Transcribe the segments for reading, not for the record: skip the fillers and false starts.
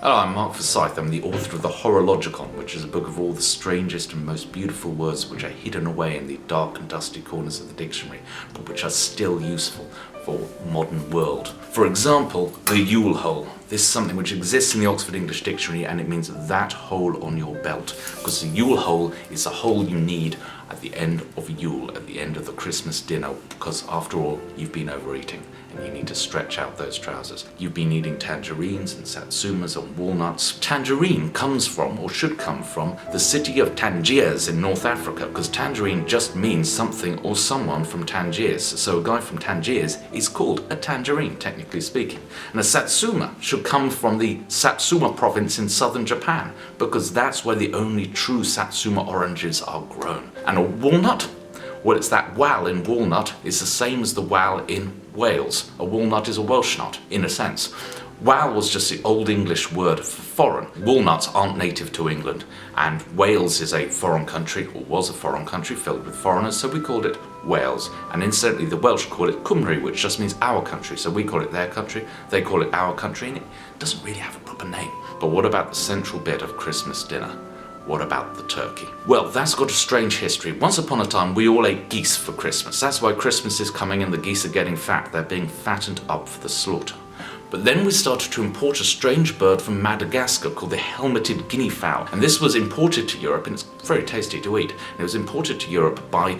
Hello, I'm Mark Forsyth. I'm the author of the Horologicon, which is a book of all the strangest and most beautiful words which are hidden away in the dark and dusty corners of the dictionary, but which are still useful for modern world. For example, the Yule hole. This is something which exists in the Oxford English Dictionary, and it means that hole on your belt, because the Yule hole is the hole you need at the end of Yule, at the end of the Christmas dinner, because after all, you've been overeating and you need to stretch out those trousers. You've been eating tangerines and satsumas and walnuts. Tangerine comes from, or should come from, the city of Tangiers in North Africa, because tangerine just means something or someone from Tangiers. So a guy from Tangiers is called a tangerine, technically speaking. And a satsuma should come from the Satsuma province in southern Japan, because that's where the only true satsuma oranges are grown. And a walnut? Well, it's that wal in walnut is the same as the wal in Wales. A walnut is a Welsh nut, in a sense. Wal was just the Old English word for foreign. Walnuts aren't native to England, and Wales is a foreign country, or was a foreign country filled with foreigners, so we called it Wales. And incidentally, the Welsh call it Cymru, which just means our country, so we call it their country, they call it our country, and it doesn't really have a proper name. But what about the central bit of Christmas dinner? What about the turkey? Well, that's got a strange history. Once upon a time, we all ate geese for Christmas. That's why Christmas is coming and the geese are getting fat. They're being fattened up for the slaughter. But then we started to import a strange bird from Madagascar called the helmeted guinea fowl. And this was imported to Europe, and it's very tasty to eat. And it was imported to Europe by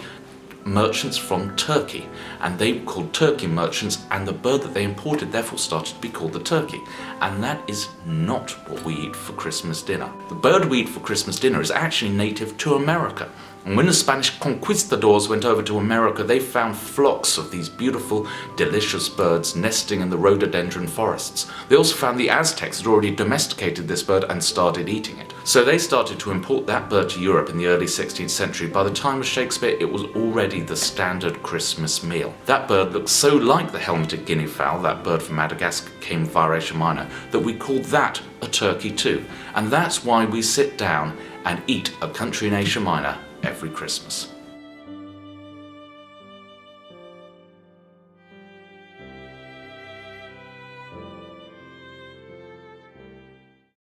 merchants from Turkey, and they were called turkey merchants, and the bird that they imported therefore started to be called the turkey. And that is not what we eat for Christmas dinner. The bird we eat for Christmas dinner is actually native to America. And when the Spanish conquistadors went over to America, they found flocks of these beautiful, delicious birds nesting in the rhododendron forests. They also found the Aztecs had already domesticated this bird and started eating it. So they started to import that bird to Europe in the early 16th century. By the time of Shakespeare, it was already the standard Christmas meal. That bird looked so like the helmeted guinea fowl, that bird from Madagascar came via Asia Minor, that we called that a turkey too. And that's why we sit down and eat a country in Asia Minor every Christmas.